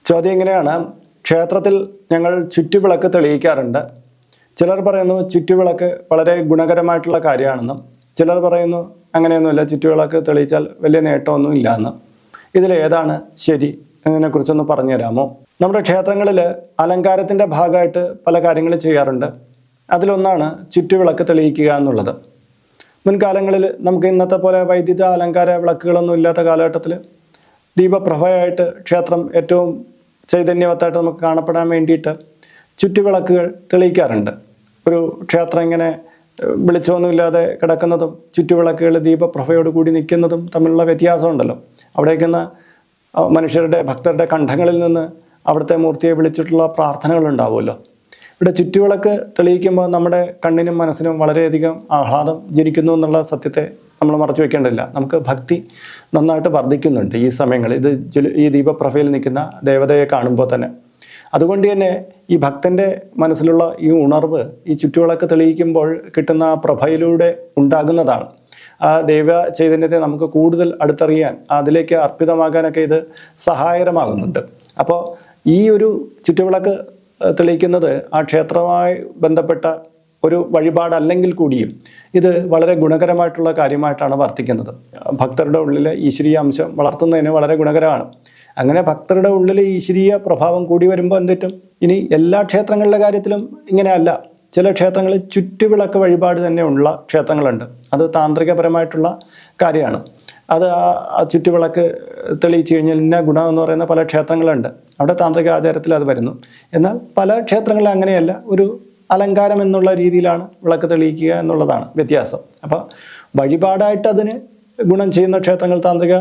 ചോദ്യം ഇങ്ങനെയാണ്: ക്ഷേത്രത്തിൽ ഞങ്ങൾ ചുറ്റുവിളക്ക് തെളിയിക്കാറുണ്ട്. ചിലർ പറയുന്നു ചുറ്റുവിളക്ക് വളരെ ഗുണകരമായിട്ടുള്ള കാര്യമാണെന്നും, ചിലർ പറയുന്നു അങ്ങനെയൊന്നുമില്ല, ചുറ്റുവിളക്ക് തെളിയിച്ചാൽ വലിയ നേട്ടമൊന്നും ഇല്ല എന്ന്. ഇതിലേതാണ് ശരി? ഇതിനെക്കുറിച്ചൊന്ന് പറഞ്ഞു തരാമോ? നമ്മുടെ ക്ഷേത്രങ്ങളിൽ അലങ്കാരത്തിൻ്റെ ഭാഗമായിട്ട് പല കാര്യങ്ങൾ ചെയ്യാറുണ്ട്. അതിലൊന്നാണ് ചുറ്റുവിളക്ക് തെളിയിക്കുക എന്നുള്ളത്. മുൻകാലങ്ങളിൽ നമുക്ക് ഇന്നത്തെ പോലെ വൈദ്യുത അലങ്കാര വിളക്കുകളൊന്നും ഇല്ലാത്ത കാലഘട്ടത്തിൽ ദീപപ്രഭയായിട്ട് ക്ഷേത്രം ഏറ്റവും ചൈതന്യവത്തായിട്ട് നമുക്ക് കാണപ്പെടാൻ വേണ്ടിയിട്ട് ചുറ്റുവിളക്കുകൾ തെളിയിക്കാറുണ്ട്. ഒരു ക്ഷേത്രം ഇങ്ങനെ വെളിച്ചമൊന്നുമില്ലാതെ കിടക്കുന്നതും ചുറ്റുവിളക്കുകൾ ദീപപ്രഭയോട് കൂടി നിൽക്കുന്നതും തമ്മിലുള്ള വ്യത്യാസമുണ്ടല്ലോ. അവിടേക്കുന്ന മനുഷ്യരുടെ ഭക്തരുടെ കണ്ഠങ്ങളിൽ നിന്ന് അവിടുത്തെ മൂർത്തിയെ വിളിച്ചിട്ടുള്ള പ്രാർത്ഥനകളുണ്ടാവുമല്ലോ. ഇവിടെ ചുറ്റുവിളക്ക് തെളിയിക്കുമ്പോൾ നമ്മുടെ കണ്ണിനും മനസ്സിനും വളരെയധികം ആഹ്ലാദം ജനിക്കുന്നു എന്നുള്ള സത്യത്തെ നമ്മൾ മറച്ചു വെക്കേണ്ടതില്ല. നമുക്ക് ഭക്തി നന്നായിട്ട് വർദ്ധിക്കുന്നുണ്ട് ഈ സമയങ്ങളിൽ, ഈ ദീപപ്രഭയിൽ നിൽക്കുന്ന ദേവതയെ കാണുമ്പോൾ തന്നെ. അതുകൊണ്ട് തന്നെ ഈ ഭക്തൻ്റെ മനസ്സിലുള്ള ഈ ഉണർവ് ഈ ചുറ്റുവിളക്ക് തെളിയിക്കുമ്പോൾ കിട്ടുന്ന ആ പ്രഭയിലൂടെ ഉണ്ടാകുന്നതാണ്. ആ ദൈവ ചൈതന്യത്തെ നമുക്ക് കൂടുതൽ അടുത്തറിയാൻ, അതിലേക്ക് അർപ്പിതമാകാനൊക്കെ ഇത് സഹായകരമാകുന്നുണ്ട്. അപ്പോൾ ഈ ഒരു ചുറ്റുവിളക്ക് തെളിയിക്കുന്നത് ആ ക്ഷേത്രവുമായി ബന്ധപ്പെട്ട ഒരു വഴിപാടല്ലെങ്കിൽ കൂടിയും ഇത് വളരെ ഗുണകരമായിട്ടുള്ള കാര്യമായിട്ടാണ് വർത്തിക്കുന്നത്. ഭക്തരുടെ ഉള്ളിലെ ഈശ്വരീയ അംശം വളർത്തുന്നതിന് വളരെ ഗുണകരമാണ്. അങ്ങനെ ഭക്തരുടെ ഉള്ളിൽ ഈശ്വരീയ പ്രഭാവം കൂടി വരുമ്പോൾ എന്തെറ്റും? ഇനി എല്ലാ ക്ഷേത്രങ്ങളുടെ കാര്യത്തിലും ഇങ്ങനെയല്ല. ചില ക്ഷേത്രങ്ങളിൽ ചുറ്റുവിളക്ക് വഴിപാട് തന്നെ ഉള്ള ക്ഷേത്രങ്ങളുണ്ട്. അത് താന്ത്രികപരമായിട്ടുള്ള കാര്യമാണ്. അത് ആ ചുറ്റുവിളക്ക് തെളിയിച്ചു കഴിഞ്ഞാൽ ഇന്ന ഗുണം എന്ന് പറയുന്ന പല ക്ഷേത്രങ്ങളുണ്ട്. അവിടെ താന്ത്രിക ആചാരത്തിൽ അത് വരുന്നു. എന്നാൽ പല ക്ഷേത്രങ്ങളിലും അങ്ങനെയല്ല, ഒരു അലങ്കാരം എന്നുള്ള രീതിയിലാണ് വിളക്ക് തെളിയിക്കുക എന്നുള്ളതാണ് വ്യത്യാസം. അപ്പോൾ വഴിപാടായിട്ട് അതിന് ഗുണം ചെയ്യുന്ന ക്ഷേത്രങ്ങൾ താന്ത്രിക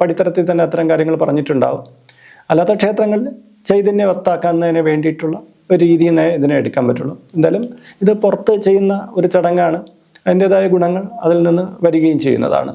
പടിത്തരത്തിൽ തന്നെ അത്തരം കാര്യങ്ങൾ പറഞ്ഞിട്ടുണ്ടാവും. അല്ലാത്ത ക്ഷേത്രങ്ങളിൽ ചൈതന്യവർത്താക്കുന്നതിന് വേണ്ടിയിട്ടുള്ള ഒരു രീതിയിൽ നിന്നേ ഇതിനെ എടുക്കാൻ പറ്റുള്ളൂ. എന്തായാലും ഇത് പുറത്ത് ചെയ്യുന്ന ഒരു ചടങ്ങാണ്. അതിൻ്റേതായ ഗുണങ്ങൾ അതിൽ നിന്ന് വരികയും ചെയ്യുന്നതാണ്.